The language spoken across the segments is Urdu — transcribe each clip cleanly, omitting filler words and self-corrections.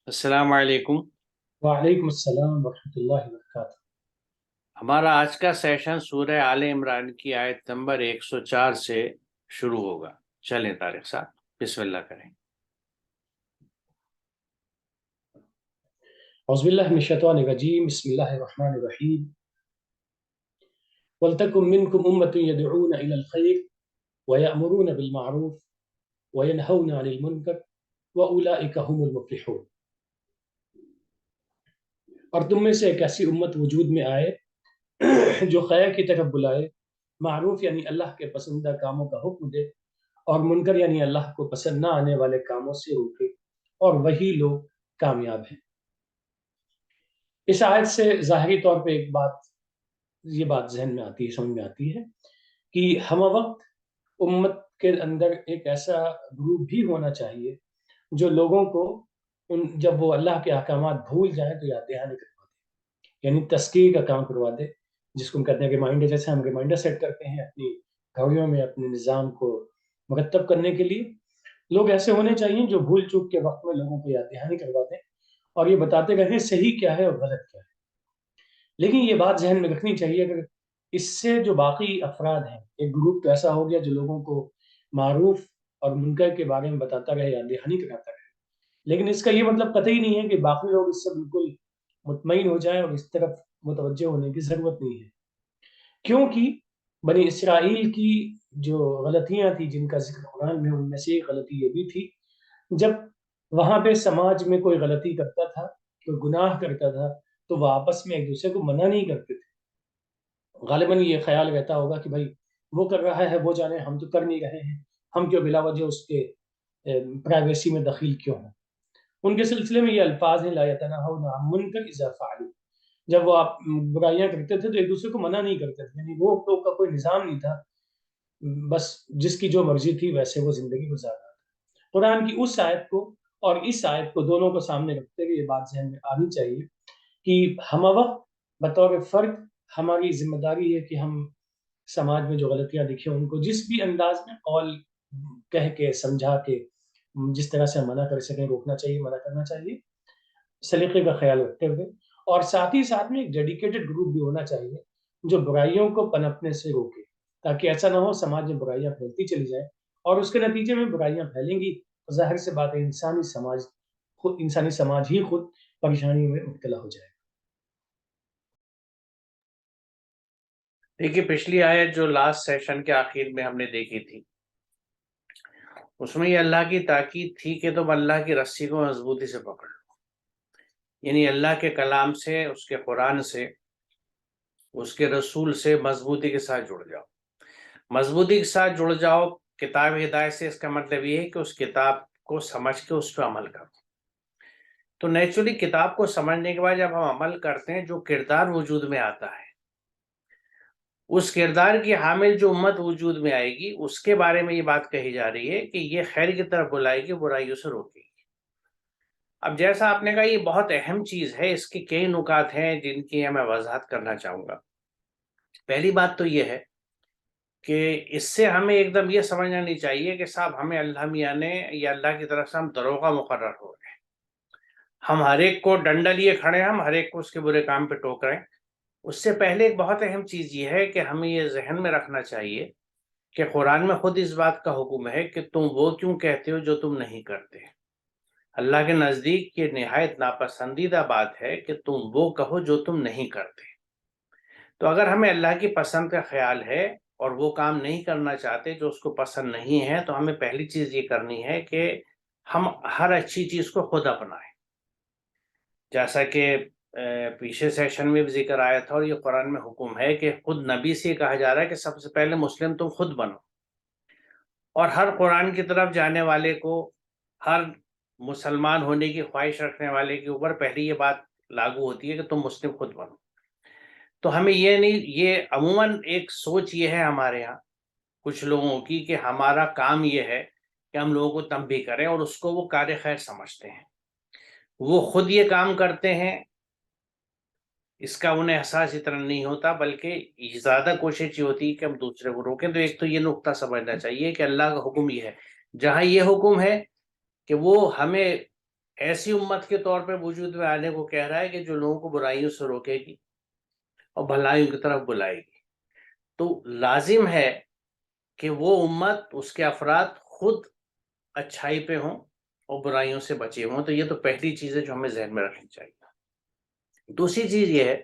السلام علیکم۔ وعلیکم السلام ورحمۃ اللہ وبرکاتہ۔ ہمارا آج کا سیشن سورہ آل عمران کی آیت نمبر 104 سے شروع ہوگا۔ چلیں طارق صاحب بسم اللہ کریں۔ اعوذ باللہ من الشیطان الرجیم، بسم اللہ الرحمن الرحیم۔ وَلْتَكُن مِّنكُمْ أُمَّةٌ يَدْعُونَ إِلَى الْخَيْرِ وَيَأْمُرُونَ بِالْمَعْرُوفِ وَيَنْهَوْنَ عَنِ الْمُنكَرِ وَأُولَٰئِكَ هُمُ الْمُفْلِحُونَ۔ اور تم میں سے ایک ایسی امت وجود میں آئے جو خیر کی طرف بلائے، معروف یعنی اللہ کے پسندیدہ کاموں کا حکم دے، اور منکر یعنی اللہ کو پسند نہ آنے والے کاموں سے روکے، اور وہی لوگ کامیاب ہیں۔ اس آیت سے ظاہری طور پہ یہ بات ذہن میں آتی ہے، سمجھ میں آتی ہے کہ ہم وقت امت کے اندر ایک ایسا گروپ بھی ہونا چاہیے جو لوگوں کو جب وہ اللہ کے احکامات بھول جائیں تو یاد دہانی کروا دے، یعنی تذکیر کا کام کروا دے، جس کو ہم کہتے ہیں ریمائنڈر۔ جیسے ہم ریمائنڈر سیٹ کرتے ہیں اپنی گھڑیوں میں اپنے نظام کو مرتب کرنے کے لیے، لوگ ایسے ہونے چاہیے جو بھول چوک کے وقت میں لوگوں کو یاد دہانی کروا دیں اور یہ بتاتے رہیں صحیح کیا ہے اور غلط کیا ہے۔ لیکن یہ بات ذہن میں رکھنی چاہیے، اگر اس سے جو باقی افراد ہیں، ایک گروپ تو ایسا ہو گیا جو لوگوں کو معروف اور منکر کے بارے میں بتاتا رہے، یاد دہانی کراتا رہے، لیکن اس کا یہ مطلب قطعی نہیں ہے کہ باقی لوگ اس سے بالکل مطمئن ہو جائیں اور اس طرف متوجہ ہونے کی ضرورت نہیں ہے، کیونکہ بنی اسرائیل کی جو غلطیاں تھیں جن کا ذکر قرآن میں، ان میں سے ایک غلطی یہ بھی تھی، جب وہاں پہ سماج میں کوئی غلطی کرتا تھا، کوئی گناہ کرتا تھا، تو وہ آپس میں ایک دوسرے کو منع نہیں کرتے تھے۔ غالباً یہ خیال رہتا ہوگا کہ بھائی وہ کر رہا ہے وہ جانے، ہم تو کر نہیں رہے ہیں، ہم کیوں بلا وجہ اس کے پرائیویسی میں دخیل کیوں ہوں۔ ان کے سلسلے میں یہ الفاظ ہیں لا يتناهون عن منکر اذا فعلوا، جب وہ آپ برائیاں کرتے تھے تو ایک دوسرے کو منع نہیں کرتے تھے، یعنی وہ لوگ کا کوئی نظام نہیں تھا، بس جس کی جو مرضی تھی ویسے وہ زندگی گزار رہا تھا۔ قرآن کی اس آیت کو اور اس آیت کو دونوں کو سامنے رکھتے ہوئے یہ بات ذہن میں آنی چاہیے کہ ہم وقت بطور فرد ہماری ذمہ داری ہے کہ ہم سماج میں جو غلطیاں دکھیں ان کو جس بھی انداز میں قول کہہ کے سمجھا کے جس طرح سے منع کر سکیں، روکنا چاہیے، منع کرنا چاہیے، سلیقے کا خیال رکھتے ہوئے۔ اور ساتھ ہی ساتھ میں ایک ڈیڈیکیٹڈ گروپ بھی ہونا چاہیے جو برائیوں کو پنپنے سے روکے، تاکہ ایسا نہ ہو سماج میں برائیاں پھیلتی چلی جائیں اور اس کے نتیجے میں برائیاں پھیلیں گی، ظاہر سے بات ہے انسانی سماج ہی خود پریشانی میں مبتلا ہو جائے۔ دیکھیے پچھلی آیت جو لاسٹ سیشن کے آخر میں ہم نے دیکھی تھی، اس میں یہ اللہ کی تاکید تھی کہ تم اللہ کی رسی کو مضبوطی سے پکڑ لو، یعنی اللہ کے کلام سے، اس کے قرآن سے، اس کے رسول سے مضبوطی کے ساتھ جڑ جاؤ۔ مضبوطی کے ساتھ جڑ جاؤ کتاب ہدایت سے، اس کا مطلب یہ ہے کہ اس کتاب کو سمجھ کے اس پہ عمل کرو۔ تو نیچرلی کتاب کو سمجھنے کے بعد جب ہم عمل کرتے ہیں، جو کردار وجود میں آتا ہے، اس کردار کی حامل جو امت وجود میں آئے گی، اس کے بارے میں یہ بات کہی جا رہی ہے کہ یہ خیر کی طرف بلائے گی، برائیوں سے روکے گی۔ اب جیسا آپ نے کہا یہ بہت اہم چیز ہے، اس کی کئی نکات ہیں جن کی میں وضاحت کرنا چاہوں گا۔ پہلی بات تو یہ ہے کہ اس سے ہمیں ایک دم یہ سمجھنا نہیں چاہیے کہ صاحب ہمیں اللہ میاں نے یا اللہ کی طرف سے ہم دروغہ مقرر ہو گئے، ہم ہر ایک کو ڈنڈا لیے کھڑے ہیں، ہم ہر ایک کو اس کے برے کام پہ ٹوک رہے ہیں۔ اس سے پہلے ایک بہت اہم چیز یہ ہے کہ ہمیں یہ ذہن میں رکھنا چاہیے کہ قرآن میں خود اس بات کا حکم ہے کہ تم وہ کیوں کہتے ہو جو تم نہیں کرتے۔ اللہ کے نزدیک یہ نہایت ناپسندیدہ بات ہے کہ تم وہ کہو جو تم نہیں کرتے۔ تو اگر ہمیں اللہ کی پسند کا خیال ہے اور وہ کام نہیں کرنا چاہتے جو اس کو پسند نہیں ہے، تو ہمیں پہلی چیز یہ کرنی ہے کہ ہم ہر اچھی چیز کو خود اپنائیں، جیسا کہ پیچھے سیشن میں بھی ذکر آیا تھا، اور یہ قرآن میں حکم ہے کہ خود نبی سے کہا جا رہا ہے کہ سب سے پہلے مسلم تم خود بنو، اور ہر قرآن کی طرف جانے والے کو، ہر مسلمان ہونے کی خواہش رکھنے والے کے اوپر پہلی یہ بات لاگو ہوتی ہے کہ تم مسلم خود بنو۔ تو ہمیں یہ نہیں، یہ عموماً ایک سوچ یہ ہے ہمارے ہاں کچھ لوگوں کی کہ ہمارا کام یہ ہے کہ ہم لوگوں کو تنبیہ کریں، اور اس کو وہ کار خیر سمجھتے ہیں، وہ خود یہ کام کرتے ہیں، اس کا انہیں احساس اتنا نہیں ہوتا، بلکہ زیادہ کوشش یہ ہوتی ہے کہ ہم دوسرے کو روکیں۔ تو ایک تو یہ نقطہ سمجھنا چاہیے کہ اللہ کا حکم یہ ہے، جہاں یہ حکم ہے کہ وہ ہمیں ایسی امت کے طور پہ وجود میں آنے کو کہہ رہا ہے کہ جو لوگوں کو برائیوں سے روکے گی اور بھلائیوں کی طرف بلائے گی. تو لازم ہے کہ وہ امت، اس کے افراد خود اچھائی پہ ہوں اور برائیوں سے بچے ہوں. تو یہ تو پہلی چیز ہے جو ہمیں ذہن میں رکھنی چاہیے. دوسری چیز یہ ہے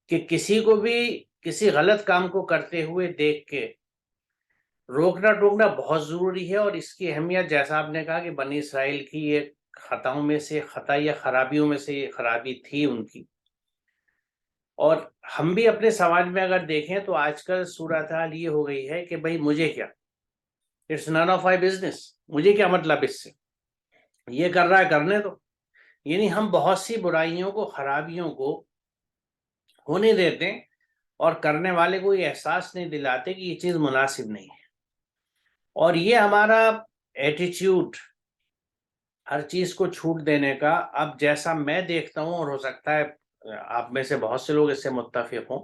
کہ کسی کو بھی کسی غلط کام کو کرتے ہوئے دیکھ کے روکنا ٹوکنا بہت ضروری ہے. اور اس کی اہمیت جیسا آپ نے کہا کہ بنی اسرائیل کی یہ خطاؤں میں سے خطا یا خرابیوں میں سے یہ خرابی تھی ان کی. اور ہم بھی اپنے سماج میں اگر دیکھیں تو آج کل صورتحال یہ ہو گئی ہے کہ بھائی مجھے کیا، it's none of my business, مجھے کیا مطلب اس سے، یہ کر رہا ہے کرنے دو. یعنی ہم بہت سی برائیوں کو، خرابیوں کو ہونے دیتے ہیں اور کرنے والے کو یہ احساس نہیں دلاتے کہ یہ چیز مناسب نہیں ہے. اور یہ ہمارا ایٹیچیوڈ ہر چیز کو چھوٹ دینے کا، اب جیسا میں دیکھتا ہوں، اور ہو سکتا ہے آپ میں سے بہت سے لوگ اس سے متفق ہوں،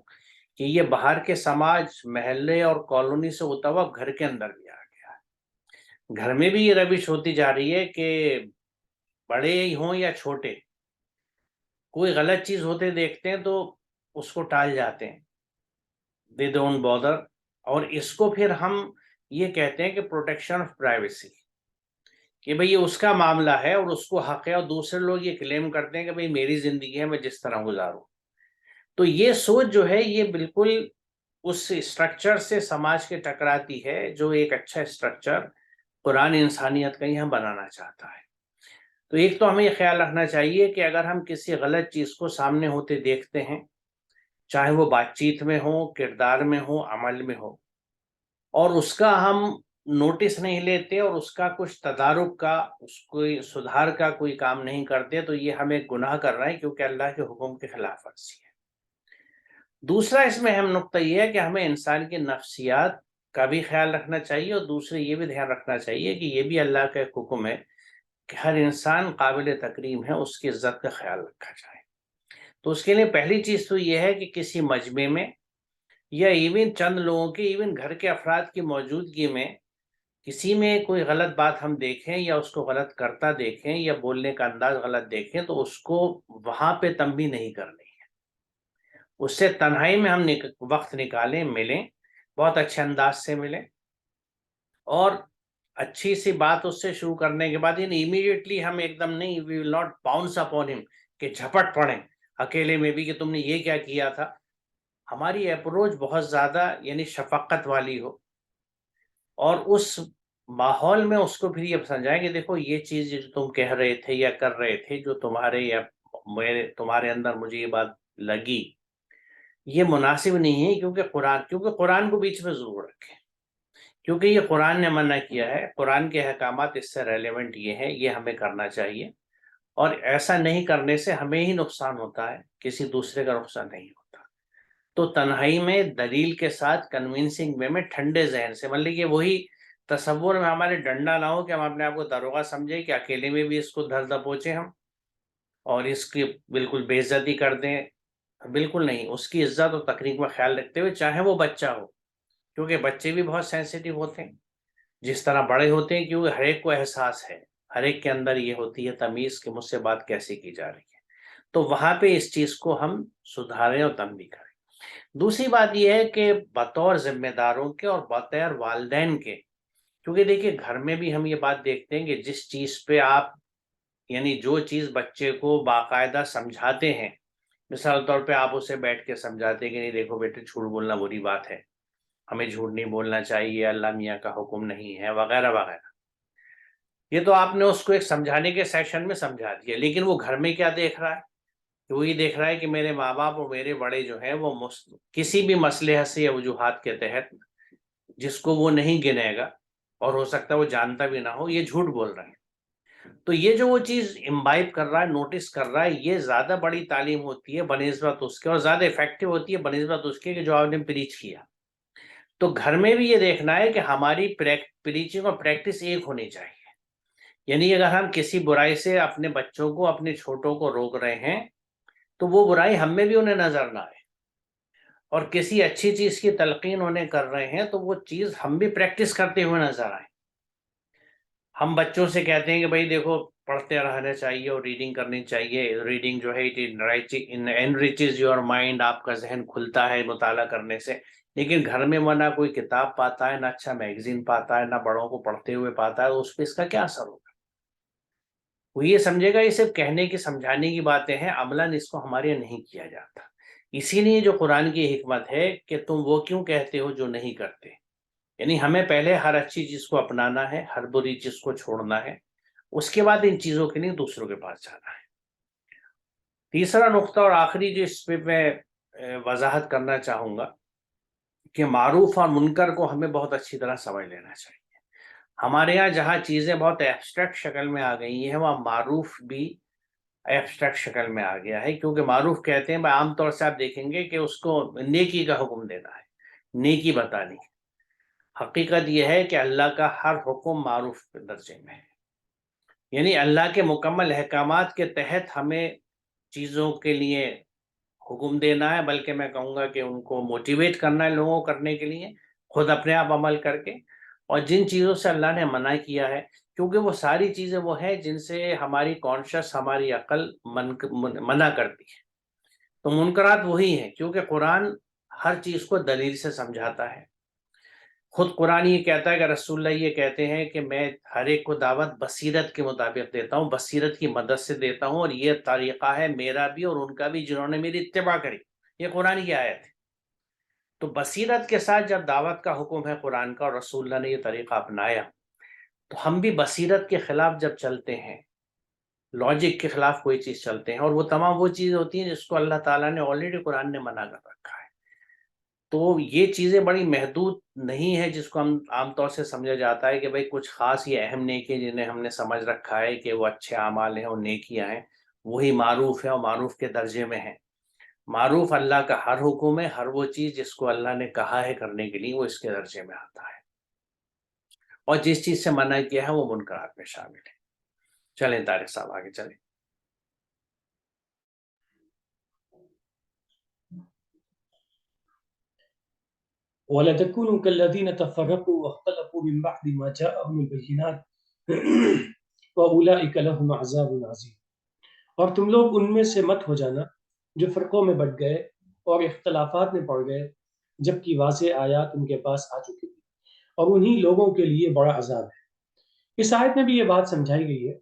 کہ یہ باہر کے سماج، محلے اور کالونی سے ہوتا ہوا گھر کے اندر بھی آ گیا ہے. گھر میں بھی یہ روش ہوتی جا رہی ہے کہ بڑے ہی ہوں یا چھوٹے، کوئی غلط چیز ہوتے دیکھتے ہیں تو اس کو ٹال جاتے ہیں، دے ڈونٹ بادر. اور اس کو پھر ہم یہ کہتے ہیں کہ پروٹیکشن آف پرائیویسی، کہ بھئی یہ اس کا معاملہ ہے اور اس کو حق ہے، اور دوسرے لوگ یہ کلیم کرتے ہیں کہ بھئی میری زندگی ہے، میں جس طرح گزاروں. تو یہ سوچ جو ہے یہ بالکل اس اسٹرکچر سے سماج کے ٹکراتی ہے جو ایک اچھا اسٹرکچر قرآن انسانیت کا یہاں بنانا چاہتا ہے. تو ایک تو ہمیں یہ خیال رکھنا چاہیے کہ اگر ہم کسی غلط چیز کو سامنے ہوتے دیکھتے ہیں، چاہے وہ بات چیت میں ہو، کردار میں ہو، عمل میں ہو، اور اس کا ہم نوٹس نہیں لیتے اور اس کا کچھ تدارک کا، اس کو سدھار کا کوئی کام نہیں کرتے، تو یہ ہمیں گناہ کر رہا ہے، کیونکہ اللہ کے حکم کے خلاف ورزی ہے. دوسرا اس میں اہم نقطہ یہ ہے کہ ہمیں انسان کی نفسیات کا بھی خیال رکھنا چاہیے، اور دوسرے یہ بھی دھیان رکھنا چاہیے کہ یہ بھی اللہ کا ایک حکم ہے کہ ہر انسان قابل تکریم ہے، اس کی عزت کا خیال رکھا جائے. تو اس کے لیے پہلی چیز تو یہ ہے کہ کسی مجمع میں یا ایون چند لوگوں کے، ایون گھر کے افراد کی موجودگی میں کسی میں کوئی غلط بات ہم دیکھیں یا اس کو غلط کرتا دیکھیں یا بولنے کا انداز غلط دیکھیں تو اس کو وہاں پہ تنبیہ نہیں کرنی ہے. اس سے تنہائی میں ہم وقت نکالیں، ملیں، بہت اچھے انداز سے ملیں، اور اچھی سی بات اس سے شروع کرنے کے بعد یعنی امیڈیٹلی ہم ایک دم نہیں، we will not bounce upon ہم، کہ جھپٹ پڑیں اکیلے میں بھی کہ تم نے یہ کیا کیا تھا. ہماری اپروچ بہت زیادہ یعنی شفقت والی ہو، اور اس ماحول میں اس کو پھر یہ سمجھائیں کہ دیکھو یہ چیز جو تم کہہ رہے تھے یا کر رہے تھے، جو تمہارے یا تمہارے اندر مجھے یہ بات لگی، یہ مناسب نہیں ہے، کیونکہ قرآن کو بیچ میں ضرور رکھیں، کیونکہ یہ قرآن نے منع کیا ہے، قرآن کے احکامات اس سے ریلیونٹ یہ ہیں، یہ ہمیں کرنا چاہیے. اور ایسا نہیں کرنے سے ہمیں ہی نقصان ہوتا ہے، کسی دوسرے کا نقصان نہیں ہوتا. تو تنہائی میں دلیل کے ساتھ کنونسنگ وے میں ٹھنڈے ذہن سے، مطلب کہ وہی تصور میں ہمارے ڈنڈا نہ ہو کہ ہم اپنے آپ کو داروغہ سمجھیں کہ اکیلے میں بھی اس کو دھر دبوچیں ہم اور اس کی بالکل بے عزتی کر دیں. بالکل نہیں، اس کی عزت اور تقریب میں خیال رکھتے ہوئے، چاہے وہ بچہ ہو، کیونکہ بچے بھی بہت سینسیٹیو ہوتے ہیں جس طرح بڑے ہوتے ہیں، کیونکہ ہر ایک کو احساس ہے، ہر ایک کے اندر یہ ہوتی ہے تمیز کہ مجھ سے بات کیسے کی جا رہی ہے. تو وہاں پہ اس چیز کو ہم سدھاریں اور تنبیہ کریں. دوسری بات یہ ہے کہ بطور ذمہ داروں کے اور بطور والدین کے، کیونکہ دیکھیے گھر میں بھی ہم یہ بات دیکھتے ہیں کہ جس چیز پہ آپ یعنی جو چیز بچے کو باقاعدہ سمجھاتے ہیں، مثال طور پہ آپ اسے بیٹھ کے سمجھاتے ہیں کہ نہیں دیکھو بیٹے جھوٹ بولنا بری بات ہے، ہمیں جھوٹ نہیں بولنا چاہیے، اللہ میاں کا حکم نہیں ہے، وغیرہ وغیرہ. یہ تو آپ نے اس کو ایک سمجھانے کے سیشن میں سمجھا دیا، لیکن وہ گھر میں کیا دیکھ رہا ہے؟ وہ یہ دیکھ رہا ہے کہ میرے ماں باپ اور میرے بڑے جو ہیں وہ کسی بھی مسئلے سے یا وجوہات کے تحت، جس کو وہ نہیں گنے گا اور ہو سکتا ہے وہ جانتا بھی نہ ہو، یہ جھوٹ بول رہے ہیں. تو یہ جو وہ چیز امبائب کر رہا ہے، نوٹس کر رہا ہے، یہ زیادہ بڑی تعلیم ہوتی ہے بنسبت اس کے، اور زیادہ افیکٹو ہوتی ہے بنسبت اس کے کہ جو آپ نے پریچ کیا. تو گھر میں بھی یہ دیکھنا ہے کہ ہماری پریچنگ اور پریکٹس ایک ہونی چاہیے. یعنی اگر ہم کسی برائی سے اپنے بچوں کو، اپنے چھوٹوں کو روک رہے ہیں تو وہ برائی ہم میں بھی انہیں نظر نہ آئے، اور کسی اچھی چیز کی تلقین انہیں کر رہے ہیں تو وہ چیز ہم بھی پریکٹس کرتے ہوئے نظر آئے. ہم بچوں سے کہتے ہیں کہ بھائی دیکھو پڑھتے رہنا چاہیے اور ریڈنگ کرنی چاہیے، ریڈنگ جو ہے انریچز یور مائنڈ، آپ کا ذہن کھلتا ہے مطالعہ کرنے سے، لیکن گھر میں وہ نہ کوئی کتاب پاتا ہے، نہ اچھا میگزین پاتا ہے، نہ بڑوں کو پڑھتے ہوئے پاتا ہے، اس پہ اس کا کیا اثر ہوگا؟ وہ یہ سمجھے گا یہ صرف کہنے کی سمجھانے کی باتیں ہیں، عملاً اس کو ہمارے یہاں نہیں کیا جاتا۔ اسی لیے جو قرآن کی حکمت ہے کہ تم وہ کیوں کہتے ہو جو نہیں کرتے، یعنی ہمیں پہلے ہر اچھی چیز کو اپنانا ہے، ہر بری چیز کو چھوڑنا ہے، اس کے بعد ان چیزوں کے لیے دوسروں کے پاس جانا ہے۔ تیسرا نقطہ اور آخری جو اس پہ میں وضاحت کرنا چاہوں گا کہ معروف اور منکر کو ہمیں بہت اچھی طرح سمجھ لینا چاہیے۔ ہمارے یہاں جہاں چیزیں بہت ایبسٹریکٹ شکل میں آ گئی ہیں، وہاں معروف بھی ایبسٹریکٹ شکل میں آ گیا ہے، کیونکہ معروف کہتے ہیں عام طور سے آپ دیکھیں گے کہ اس کو نیکی کا حکم دینا ہے، نیکی بتانی ہے۔ حقیقت یہ ہے کہ اللہ کا ہر حکم معروف کے درجے میں ہے، یعنی اللہ کے مکمل احکامات کے تحت ہمیں چیزوں کے لیے حکم دینا ہے، بلکہ میں کہوں گا کہ ان کو موٹیویٹ کرنا ہے لوگوں کو کرنے کے لیے، خود اپنے آپ عمل کر کے۔ اور جن چیزوں سے اللہ نے منع کیا ہے، کیونکہ وہ ساری چیزیں وہ ہیں جن سے ہماری کانشس، ہماری عقل منع کرتی ہے، تو منکرات وہی ہیں، کیونکہ قرآن ہر چیز کو دلیل سے سمجھاتا ہے۔ خود قرآن یہ کہتا ہے کہ رسول اللہ یہ کہتے ہیں کہ میں ہر ایک کو دعوت بصیرت کے مطابق دیتا ہوں، بصیرت کی مدد سے دیتا ہوں، اور یہ طریقہ ہے میرا بھی اور ان کا بھی جنہوں نے میری اتباع کری۔ یہ قرآن کی آیت ہے۔ تو بصیرت کے ساتھ جب دعوت کا حکم ہے قرآن کا اور رسول اللہ نے یہ طریقہ اپنایا، تو ہم بھی بصیرت کے خلاف جب چلتے ہیں، لاجک کے خلاف کوئی چیز چلتے ہیں، اور وہ تمام وہ چیز ہوتی ہیں جس کو اللہ تعالیٰ نے آلریڈی قرآن نے منع کر رکھا ہے، تو یہ چیزیں بڑی محدود نہیں ہے جس کو ہم عام طور سے سمجھا جاتا ہے کہ بھئی کچھ خاص یہ اہم نیکی جنہیں ہم نے سمجھ رکھا ہے کہ وہ اچھے اعمال ہیں اور نیکیاں ہیں، وہی معروف ہیں اور معروف کے درجے میں ہیں۔ معروف اللہ کا ہر حکم ہے، ہر وہ چیز جس کو اللہ نے کہا ہے کرنے کے لیے، وہ اس کے درجے میں آتا ہے، اور جس چیز سے منع کیا ہے وہ منکرات میں شامل ہے۔ چلیں طارق صاحب آگے چلیں۔ وَلَا تَكُونُوا كَالَّذِينَ تَفَرَّقُوا وَاخْتَلَفُوا مِنْ بَعْدِ مَا جَاءَهُمُ الْبَيِّنَاتُ وَأُولَٰئِكَ لَهُمْ عَذَابٌ عَظِيمٌ۔ اور تم لوگ ان میں سے مت ہو جانا جو فرقوں میں بٹ گئے اور اختلافات میں پڑ گئے، جبکہ واضح آیات ان کے پاس آ چکی تھی، اور انہی لوگوں کے لیے بڑا عذاب ہے۔ اس آیت میں بھی یہ بات سمجھائی گئی ہے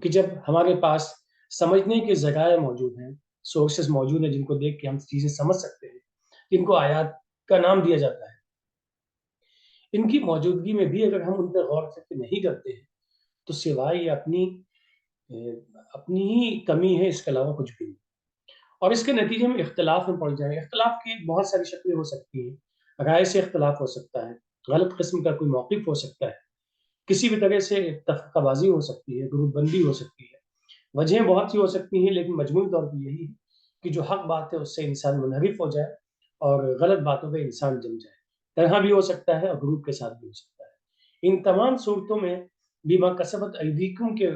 کہ جب ہمارے پاس سمجھنے کے ذرائع موجود ہیں، سورسز موجود ہیں جن کو دیکھ کے ہم چیزیں سمجھ سکتے ہیں، جن کو آیات کا نام دیا جاتا ہے، ان کی موجودگی میں بھی اگر ہم ان پر غور فکر نہیں کرتے ہیں تو سوائے یہ اپنی ہی کمی ہے، اس کے علاوہ کچھ بھی نہیں، اور اس کے نتیجے میں اختلاف میں پڑ جائیں۔ اختلاف کی بہت ساری شکلیں ہو سکتی ہیں، رائے سے اختلاف ہو سکتا ہے، غلط قسم کا کوئی موقف ہو سکتا ہے، کسی بھی طرح سے تفرقہ بازی ہو سکتی ہے، گروپ بندی ہو سکتی ہے، وجہیں بہت سی ہو سکتی ہیں، لیکن مجموعی طور پر یہی ہے کہ جو حق بات ہے اس سے انسان منحرف ہو جائے اور غلط باتوں پہ انسان جم جائے۔ طرح بھی ہو سکتا ہے اور گروپ کے ساتھ بھی ہو سکتا ہے۔ ان تمام صورتوں میں بیما کسبت ایدیکم کے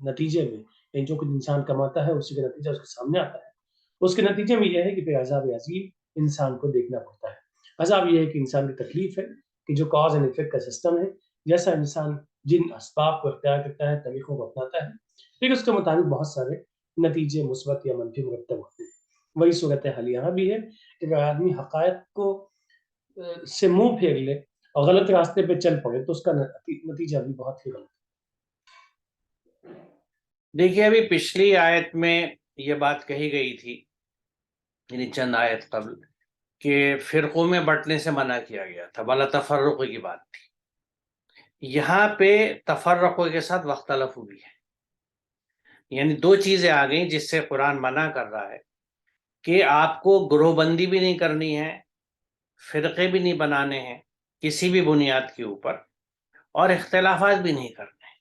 نتیجے میں، یعنی جو کچھ انسان کماتا ہے اسی کا نتیجہ اس کے سامنے آتا ہے، اس کے نتیجے میں یہ ہے کہ پھر عذاب عظیم انسان کو دیکھنا پڑتا ہے۔ عذاب یہ ہے کہ انسان کی تکلیف ہے کہ جو کاز اینڈ افیکٹ کا سسٹم ہے، جیسا انسان جن اسباب کو اختیار کرتا ہے، طریقوں کو اپناتا ہے، پھر اس کے مطابق بہت سارے نتیجے مثبت یا منفی مرتب ہوتے ہیں۔ وہی صورتحال یہاں بھی ہے کہ اگر آدمی حقائق کو سے منہ پھیر لے اور غلط راستے پہ چل پڑے تو اس کا نتیجہ بھی بہت ہی غلط ہے۔ دیکھیے ابھی پچھلی آیت میں یہ بات کہی گئی تھی، یعنی چند آیت قبل، کہ فرقوں میں بٹنے سے منع کیا گیا تھا، بلا تفرق کی بات تھی۔ یہاں پہ تفرقوں کے ساتھ واختلف بھی ہے، یعنی دو چیزیں آ گئیں جس سے قرآن منع کر رہا ہے کہ آپ کو گروہ بندی بھی نہیں کرنی ہے، فرقے بھی نہیں بنانے ہیں کسی بھی بنیاد کے اوپر، اور اختلافات بھی نہیں کرنے ہیں،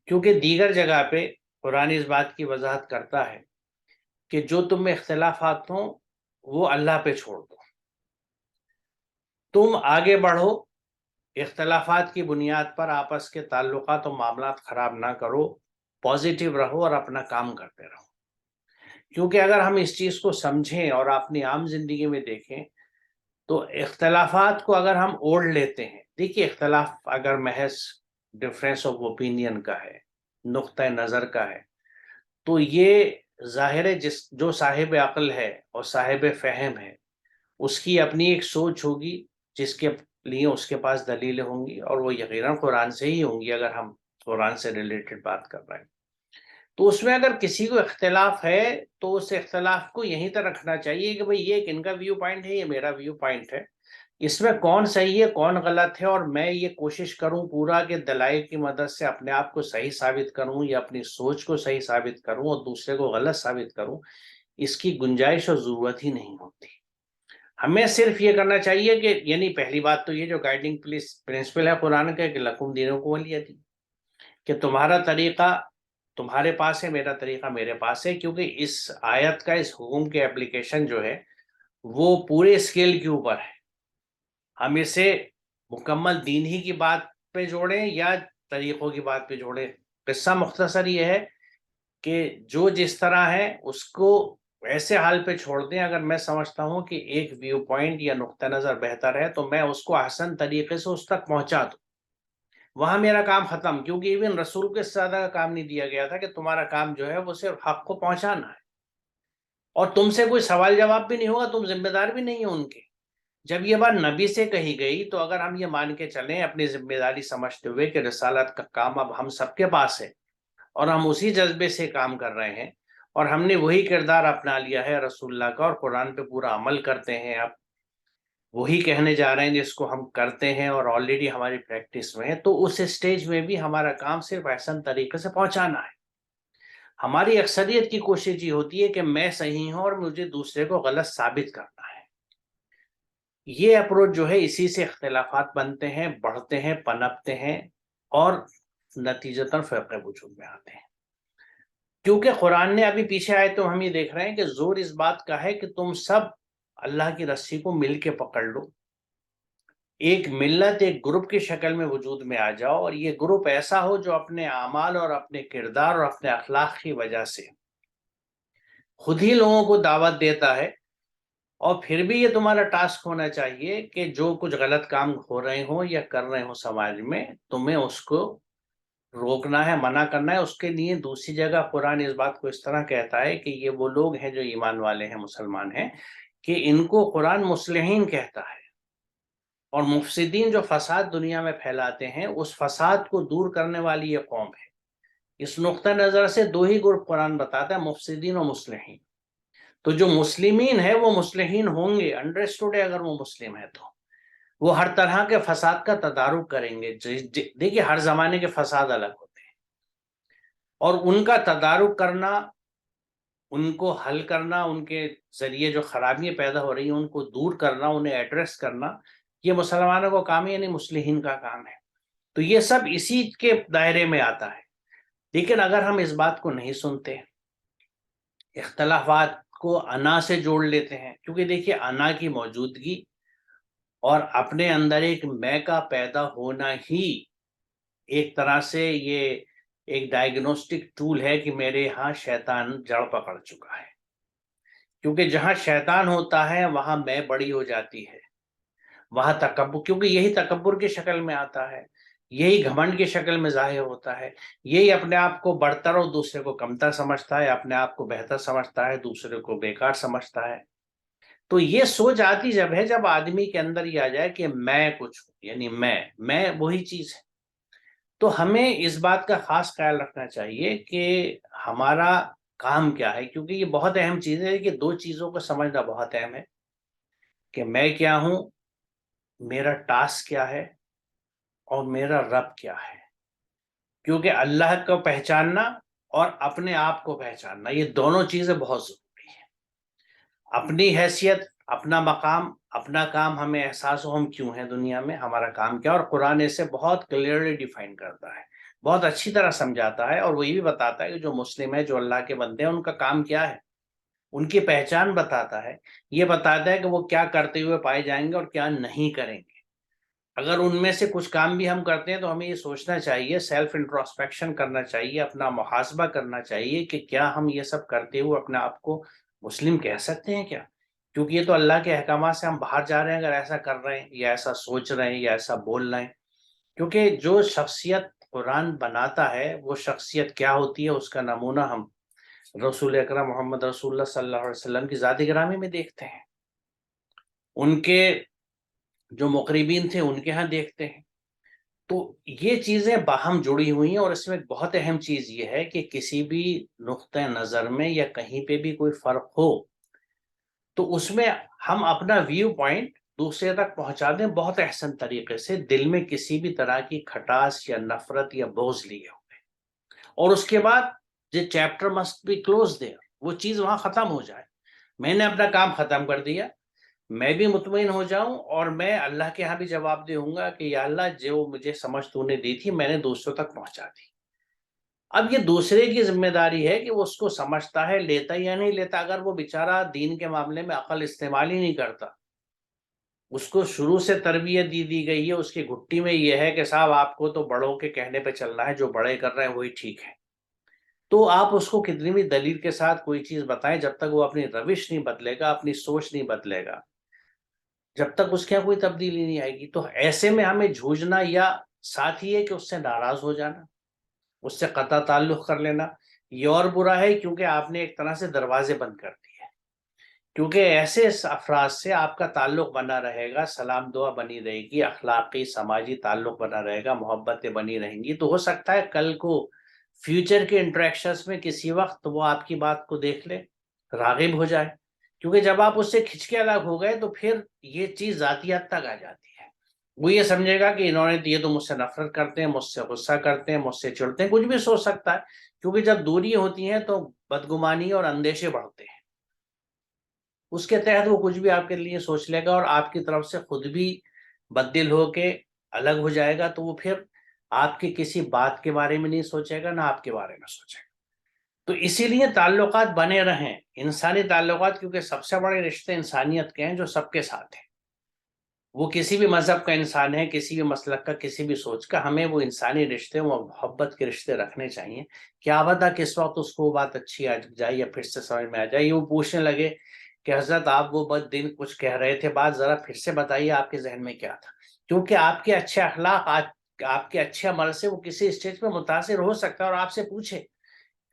کیونکہ دیگر جگہ پہ قرآن اس بات کی وضاحت کرتا ہے کہ جو تم میں اختلافات ہوں وہ اللہ پہ چھوڑ دو، تم آگے بڑھو، اختلافات کی بنیاد پر آپس کے تعلقات و معاملات خراب نہ کرو، پازیٹیو رہو اور اپنا کام کرتے رہو۔ کیونکہ اگر ہم اس چیز کو سمجھیں اور اپنی عام زندگی میں دیکھیں تو اختلافات کو اگر ہم اوڑھ لیتے ہیں، دیکھیے اختلاف اگر محض ڈفرینس آف اوپینین کا ہے، نقطۂ نظر کا ہے، تو یہ ظاہر ہے جو صاحب عقل ہے اور صاحب فہم ہے اس کی اپنی ایک سوچ ہوگی جس کے لیے اس کے پاس دلیلیں ہوں گی، اور وہ یقیناً قرآن سے ہی ہوں گی اگر ہم قرآن سے ریلیٹڈ بات کر رہے ہیں۔ تو اس میں اگر کسی کو اختلاف ہے تو اس اختلاف کو یہیں تک رکھنا چاہیے کہ بھئی یہ ان کا ویو پوائنٹ ہے، یہ میرا ویو پوائنٹ ہے، اس میں کون صحیح ہے کون غلط ہے، اور میں یہ کوشش کروں پورا کہ دلائل کی مدد سے اپنے آپ کو صحیح ثابت کروں یا اپنی سوچ کو صحیح ثابت کروں اور دوسرے کو غلط ثابت کروں، اس کی گنجائش اور ضرورت ہی نہیں ہوتی۔ ہمیں صرف یہ کرنا چاہیے کہ یعنی پہلی بات تو یہ جو گائیڈنگ پرنسپل ہے قرآن کا کہ لکم دینکم ولی دین، کہ تمہارا طریقہ تمہارے پاس ہے، میرا طریقہ میرے پاس ہے، کیونکہ اس آیت کا اس حکم کے اپلیکیشن جو ہے وہ پورے اسکیل کے اوپر ہے۔ ہم اسے مکمل دین ہی کی بات پہ جوڑیں یا طریقوں کی بات پہ جوڑیں، قصہ مختصر یہ ہے کہ جو جس طرح ہے اس کو ایسے حال پہ چھوڑ دیں۔ اگر میں سمجھتا ہوں کہ ایک ویو پوائنٹ یا نقطہ نظر بہتر ہے تو میں اس کو احسن طریقے سے اس تک پہنچا دوں، وہاں میرا کام ختم، کیونکہ ایون رسول کو اس سے زیادہ کا کام نہیں دیا گیا تھا کہ تمہارا کام جو ہے وہ صرف حق کو پہنچانا ہے، اور تم سے کوئی سوال جواب بھی نہیں ہوگا، تم ذمہ دار بھی نہیں ہو ان کے۔ جب یہ بات نبی سے کہی گئی تو اگر ہم یہ مان کے چلیں اپنی ذمہ داری سمجھتے ہوئے کہ رسالت کا کام اب ہم سب کے پاس ہے اور ہم اسی جذبے سے کام کر رہے ہیں اور ہم نے وہی کردار اپنا لیا ہے رسول اللہ کا اور قرآن پہ پورا عمل کرتے ہیں، اب وہی کہنے جا رہے ہیں جس کو ہم کرتے ہیں اور آلریڈی ہماری پریکٹس میں ہے، تو اس اسٹیج میں بھی ہمارا کام صرف احسن طریقے سے پہنچانا ہے۔ ہماری اکثریت کی کوشش یہ ہوتی ہے کہ میں صحیح ہوں اور مجھے دوسرے کو غلط ثابت کرنا ہے۔ یہ اپروچ جو ہے اسی سے اختلافات بنتے ہیں، بڑھتے ہیں، پنپتے ہیں اور نتیجتاً فرقے وجود میں آتے ہیں۔ کیونکہ قرآن نے ابھی پیچھے آئے تو ہم یہ دیکھ رہے ہیں کہ زور اس بات کا ہے کہ تم سب اللہ کی رسی کو مل کے پکڑ لو، ایک ملت ایک گروپ کی شکل میں وجود میں آ جاؤ، اور یہ گروپ ایسا ہو جو اپنے اعمال اور اپنے کردار اور اپنے اخلاق کی وجہ سے خود ہی لوگوں کو دعوت دیتا ہے، اور پھر بھی یہ تمہارا ٹاسک ہونا چاہیے کہ جو کچھ غلط کام ہو رہے ہوں یا کر رہے ہوں سماج میں، تمہیں اس کو روکنا ہے، منع کرنا ہے۔ اس کے لیے دوسری جگہ قرآن اس بات کو اس طرح کہتا ہے کہ یہ وہ لوگ ہیں جو ایمان والے ہیں، مسلمان ہیں، کہ ان کو قرآن مصلحین کہتا ہے، اور مفسدین جو فساد دنیا میں پھیلاتے ہیں اس فساد کو دور کرنے والی یہ قوم ہے۔ اس نقطہ نظر سے دو ہی گروپ قرآن بتاتا ہے، مفسدین اور مصلحین۔ تو جو مسلمین ہے وہ مصلحین ہوں گے، انڈرسٹوڈ ہے، اگر وہ مسلم ہے تو وہ ہر طرح کے فساد کا تدارک کریں گے۔ دیکھیے ہر زمانے کے فساد الگ ہوتے ہیں، اور ان کا تدارک کرنا، ان کو حل کرنا، ان کے ذریعے جو خرابیاں پیدا ہو رہی ہیں ان کو دور کرنا، انہیں ایڈریس کرنا، یہ مسلمانوں کا کام ہے، یعنی مصلحین کا کام ہے۔ تو یہ سب اسی کے دائرے میں آتا ہے۔ لیکن اگر ہم اس بات کو نہیں سنتے، اختلافات کو انا سے جوڑ لیتے ہیں، کیونکہ دیکھیے انا کی موجودگی اور اپنے اندر ایک میں کا پیدا ہونا ہی ایک طرح سے یہ ایک ڈائگنوسٹک ٹول ہے کہ میرے یہاں شیطان جڑ پکڑ چکا ہے، کیونکہ جہاں شیطان ہوتا ہے وہاں میں بڑی ہو جاتی ہے، وہاں تکبر، کیونکہ یہی تکبر کی شکل میں آتا ہے، یہی گھمنڈ کی شکل میں ظاہر ہوتا ہے، یہی اپنے آپ کو برتر اور دوسرے کو کمتر سمجھتا ہے، اپنے آپ کو بہتر سمجھتا ہے، دوسرے کو بیکار سمجھتا ہے۔ تو یہ سوچ آتی جب ہے جب آدمی کے اندر یہ آ جائے کہ میں کچھ ہوں، یعنی میں وہی چیز ہے۔ تو ہمیں اس بات کا خاص خیال رکھنا چاہیے کہ ہمارا کام کیا ہے، کیونکہ یہ بہت اہم چیز ہے کہ دو چیزوں کو سمجھنا بہت اہم ہے کہ میں کیا ہوں، میرا ٹاسک کیا ہے، اور میرا رب کیا ہے۔ کیونکہ اللہ کو پہچاننا اور اپنے آپ کو پہچاننا، یہ دونوں چیزیں بہت ضروری ہیں۔ اپنی حیثیت، اپنا مقام، اپنا کام ہمیں احساس ہو ہم کیوں ہیں دنیا میں، ہمارا کام کیا، اور قرآن اسے بہت کلیئرلی ڈیفائن کرتا ہے، بہت اچھی طرح سمجھاتا ہے، اور وہ یہ بھی بتاتا ہے کہ جو مسلم ہے، جو اللہ کے بندے ہیں، ان کا کام کیا ہے، ان کی پہچان بتاتا ہے، یہ بتاتا ہے کہ وہ کیا کرتے ہوئے پائے جائیں گے اور کیا نہیں کریں گے۔ اگر ان میں سے کچھ کام بھی ہم کرتے ہیں تو ہمیں یہ سوچنا چاہیے، سیلف انٹروسپیکشن کرنا چاہیے، اپنا محاسبہ کرنا چاہیے کہ کیا ہم یہ سب کرتے ہوئے اپنے آپ کو مسلم کہہ سکتے ہیں کیا، کیونکہ یہ تو اللہ کے احکامات سے ہم باہر جا رہے ہیں اگر ایسا کر رہے ہیں یا ایسا سوچ رہے ہیں یا ایسا بول رہے ہیں۔ کیونکہ جو شخصیت قرآن بناتا ہے وہ شخصیت کیا ہوتی ہے، اس کا نمونہ ہم رسول اکرم محمد رسول اللہ صلی اللہ علیہ وسلم کی ذات گرامی میں دیکھتے ہیں، ان کے جو مقربین تھے ان کے ہاں دیکھتے ہیں۔ تو یہ چیزیں باہم جڑی ہوئی ہیں، اور اس میں ایک بہت اہم چیز یہ ہے کہ کسی بھی نقطۂ نظر میں یا کہیں پہ بھی کوئی فرق ہو تو اس میں ہم اپنا ویو پوائنٹ دوسرے تک پہنچا دیں بہت احسن طریقے سے، دل میں کسی بھی طرح کی کھٹاس یا نفرت یا بغض لیے ہوئے، اور اس کے بعد یہ chapter must be close there, وہ چیز وہاں ختم ہو جائے، میں نے اپنا کام ختم کر دیا، میں بھی مطمئن ہو جاؤں، اور میں اللہ کے ہاں بھی جواب دے ہوں گا کہ یا اللہ جو مجھے سمجھ تو نے دی تھی میں نے دوسروں تک پہنچا دی۔ اب یہ دوسرے کی ذمہ داری ہے کہ وہ اس کو سمجھتا ہے، لیتا یا نہیں لیتا۔ اگر وہ بیچارہ دین کے معاملے میں عقل استعمال ہی نہیں کرتا، اس کو شروع سے تربیت دی گئی ہے، اس کی گھٹی میں یہ ہے کہ صاحب آپ کو تو بڑوں کے کہنے پہ چلنا ہے، جو بڑے کر رہے ہیں وہی ٹھیک ہے، تو آپ اس کو کتنی بھی دلیل کے ساتھ کوئی چیز بتائیں، جب تک وہ اپنی روش نہیں بدلے گا، اپنی سوچ نہیں بدلے گا، جب تک اس کے یہاں کوئی تبدیلی نہیں آئے گی، تو ایسے میں ہمیں جھوجنا یا ساتھ ہی ہے کہ اس سے ناراض ہو جانا، اس سے قطع تعلق کر لینا، یہ اور برا ہے، کیونکہ آپ نے ایک طرح سے دروازے بند کر دیے، کیونکہ ایسے افراد سے آپ کا تعلق بنا رہے گا، سلام دعا بنی رہے گی، اخلاقی سماجی تعلق بنا رہے گا، محبتیں بنی رہیں گی، تو ہو سکتا ہے کل کو فیوچر کے انٹریکشنز میں کسی وقت وہ آپ کی بات کو دیکھ لے، راغب ہو جائے، کیونکہ جب آپ اس سے کھنچ کے الگ ہو گئے تو پھر یہ چیز ذاتیات تک آ جاتی ہے، وہ یہ سمجھے گا کہ انہوں نے یہ تو مجھ سے نفرت کرتے ہیں، مجھ سے غصہ کرتے ہیں، مجھ سے چڑھتے ہیں، کچھ بھی سوچ سکتا ہے، کیونکہ جب دوری ہوتی ہیں تو بدگمانی اور اندیشے بڑھتے ہیں، اس کے تحت وہ کچھ بھی آپ کے لیے سوچ لے گا، اور آپ کی طرف سے خود بھی بددل ہو کے الگ ہو جائے گا، تو وہ پھر آپ کی کسی بات کے بارے میں نہیں سوچے گا، نہ آپ کے بارے میں سوچے گا۔ تو اسی لیے تعلقات بنے رہیں، انسانی تعلقات، کیونکہ سب سے بڑے رشتے انسانیت کے ہیں جو سب کے ساتھ ہیں، وہ کسی بھی مذہب کا انسان ہے، کسی بھی مسلک کا، کسی بھی سوچ کا، ہمیں وہ انسانی رشتے، وہ محبت کے رشتے رکھنے چاہیے۔ کیا پتہ کس وقت اس کو وہ بات اچھی آ جائے یا پھر سے سمجھ میں آ جائے، وہ پوچھنے لگے کہ حضرت آپ وہ بد دن کچھ کہہ رہے تھے، بات ذرا پھر سے بتائیے آپ کے ذہن میں کیا تھا، کیونکہ آپ کے اچھے اخلاق، آپ کے اچھے عمل سے وہ کسی اسٹیج پہ متاثر ہو سکتا ہے اور آپ سے پوچھے،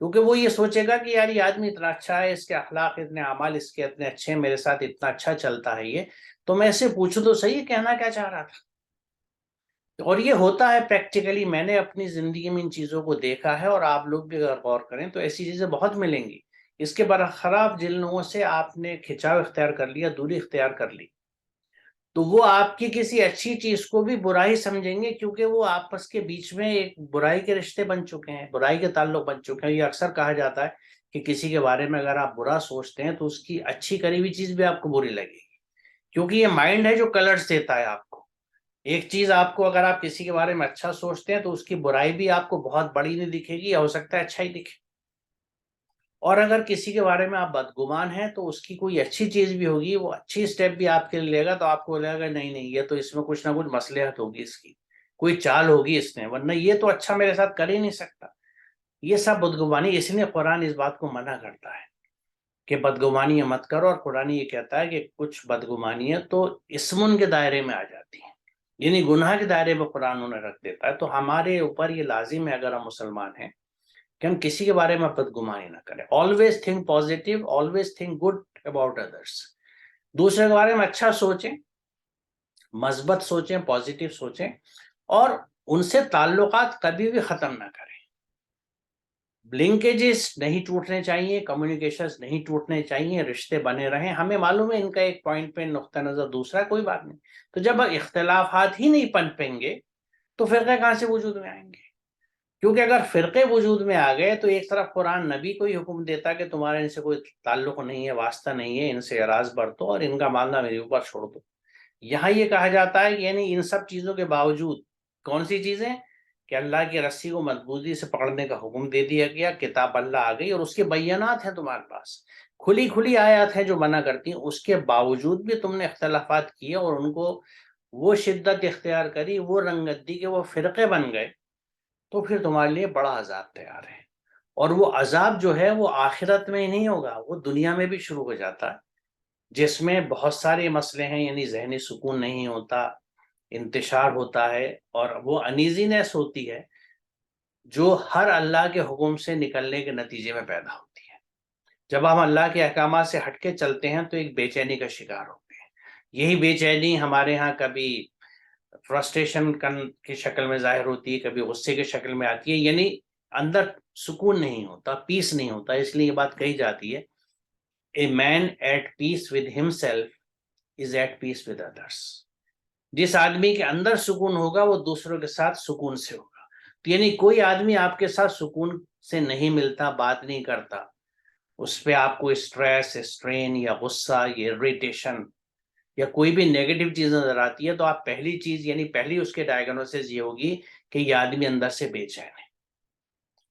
کیونکہ وہ یہ سوچے گا کہ یار یہ آدمی اتنا اچھا ہے، اس کے اخلاق اتنے اعمال اس کے اتنے اچھے ہیں، میرے ساتھ اتنا اچھا چلتا ہے یہ، تو میں اس سے پوچھوں تو صحیح کہنا کیا چاہ رہا تھا۔ اور یہ ہوتا ہے پریکٹیکلی، میں نے اپنی زندگی میں ان چیزوں کو دیکھا ہے، اور آپ لوگ بھی اگر غور کریں تو ایسی چیزیں بہت ملیں گی۔ اس کے برخلاف جن لوگوں سے آپ نے کھچاؤ اختیار کر لیا، دوری اختیار کر لی، تو وہ آپ کی کسی اچھی چیز کو بھی برائی سمجھیں گے، کیونکہ وہ آپس کے بیچ میں ایک برائی کے رشتے بن چکے ہیں، برائی کے تعلق بن چکے ہیں۔ یہ اکثر کہا جاتا ہے کہ کسی کے بارے میں اگر آپ برا سوچتے ہیں تو اس کی اچھی کری ہوئی چیز بھی آپ کو بری لگے گی، کیونکہ یہ مائنڈ ہے جو کلرز دیتا ہے آپ کو۔ ایک چیز آپ کو، اگر آپ کسی کے بارے میں اچھا سوچتے ہیں تو اس کی برائی بھی آپ کو بہت بڑی نہیں دکھے گی، یا ہو سکتا ہے اچھا ہی دکھے، اور اگر کسی کے بارے میں آپ بدگمان ہیں تو اس کی کوئی اچھی چیز بھی ہوگی، وہ اچھی سٹیپ بھی آپ کے لیے لے گا تو آپ کو لگے گا نہیں نہیں یہ تو اس میں کچھ نہ کچھ مصلحت ہوگی، اس کی کوئی چال ہوگی اس نے، ورنہ یہ تو اچھا میرے ساتھ کر ہی نہیں سکتا۔ یہ سب بدگمانی، اس لیے قرآن اس بات کو منع کرتا ہے کہ بدگمانی مت کرو، اور قرآن یہ کہتا ہے کہ کچھ بدگمانیاں تو اسمن کے دائرے میں آ جاتی ہیں، یعنی گناہ کے دائرے میں قرآن انہیں رکھ دیتا ہے۔ تو ہمارے اوپر یہ لازم ہے اگر ہم مسلمان ہیں کہ ہم کسی کے بارے میں بدگمانی نہ کریں، always think positive, always think good about others, دوسرے کے بارے میں اچھا سوچیں، مثبت سوچیں، پازیٹیو سوچیں، اور ان سے تعلقات کبھی بھی ختم نہ کریں، لنکیجز نہیں ٹوٹنے چاہیے، کمیونیکیشنز نہیں ٹوٹنے چاہیے، رشتے بنے رہیں۔ ہمیں معلوم ہے ان کا ایک پوائنٹ پہ نقطہ نظر دوسرا ہے، کوئی بات نہیں، تو جب اختلافات ہی نہیں پنپیں گے تو فرقے کہاں سے وجود میں آئیں گے؟ کیونکہ اگر فرقے وجود میں آ گئے تو ایک طرف قرآن نبی کو ہی حکم دیتا کہ تمہارے ان سے کوئی تعلق نہیں ہے، واسطہ نہیں ہے، ان سے اعراض برتو اور ان کا ماننا میرے اوپر چھوڑ دو۔ یہاں یہ کہا جاتا ہے کہ یعنی ان سب چیزوں کے باوجود کون سی چیزیں کہ اللہ کی رسی کو مضبوطی سے پکڑنے کا حکم دے دیا گیا، کتاب اللہ آ گئی اور اس کے بینات ہیں تمہارے پاس، کھلی کھلی آیات ہیں جو منع کرتی ہیں، اس کے باوجود بھی تم نے اختلافات کیے اور ان کو وہ شدت اختیار کری، وہ رنگت دی کہ وہ فرقے بن گئے، تو پھر تمہارے لیے بڑا عذاب تیار ہے۔ اور وہ عذاب جو ہے وہ آخرت میں ہی نہیں ہوگا، وہ دنیا میں بھی شروع ہو جاتا ہے، جس میں بہت سارے مسئلے ہیں، یعنی ذہنی سکون نہیں ہوتا، انتشار ہوتا ہے، اور وہ انیزینس ہوتی ہے، جو ہر اللہ کے حکم سے نکلنے کے نتیجے میں پیدا ہوتی ہے۔ جب ہم اللہ کے احکامات سے ہٹ کے چلتے ہیں تو ایک بے چینی کا شکار ہوتے ہیں۔ یہی بے چینی ہمارے ہاں کبھی فرسٹریشن کی شکل میں ظاہر ہوتی ہے، کبھی غصے کی شکل میں آتی ہے، یعنی اندر سکون نہیں ہوتا، پیس نہیں ہوتا۔ اس لیے یہ بات کہی جاتی ہے، a man at peace with himself is at peace with others. جس آدمی کے اندر سکون ہوگا وہ دوسروں کے ساتھ سکون سے ہوگا۔ تو یعنی کوئی آدمی آپ کے ساتھ سکون سے نہیں ملتا، بات نہیں کرتا، اس پہ آپ کو اسٹریس، اسٹرین یا غصہ یا اریٹیشن یا کوئی بھی نیگیٹو چیز نظر آتی ہے، تو آپ پہلی چیز یعنی پہلی اس کے ڈائگنوسس یہ ہوگی کہ یہ آدمی اندر سے بے چین ہے۔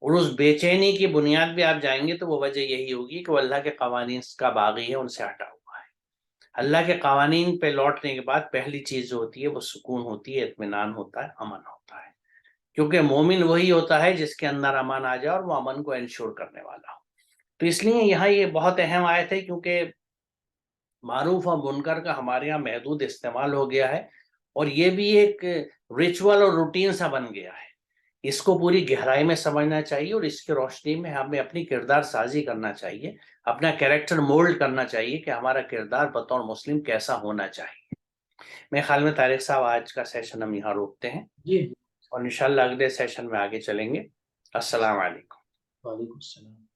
اور اس بے چینی کی بنیاد پہ آپ جائیں گے تو وہ وجہ یہی ہوگی کہ وہ اللہ کے قوانین کا باغی ہے، ان سے ہٹا ہوا ہے۔ اللہ کے قوانین پہ لوٹنے کے بعد پہلی چیز جو ہوتی ہے وہ سکون ہوتی ہے، اطمینان ہوتا ہے، امن ہوتا ہے۔ کیونکہ مومن وہی ہوتا ہے جس کے اندر امن آ جائے اور وہ امن کو انشور کرنے والا ہو۔ تو اس لیے یہاں یہ بہت اہم آیت ہے، کیونکہ معروف اور منکر کا ہمارے یہاں محدود استعمال ہو گیا ہے، اور یہ بھی ایک ریچول اور روٹین سا بن گیا ہے۔ اس کو پوری گہرائی میں سمجھنا چاہیے، اور اس کی روشنی میں ہمیں اپنی کردار سازی کرنا چاہیے، اپنا کیریکٹر مولڈ کرنا چاہیے کہ ہمارا کردار بطور مسلم کیسا ہونا چاہیے۔ میرے خیال میں طارق صاحب آج کا سیشن ہم یہاں روکتے ہیں، جی اور انشاءاللہ اگلے سیشن میں آگے چلیں گے۔ السلام علیکم۔ وعلیکم السلام۔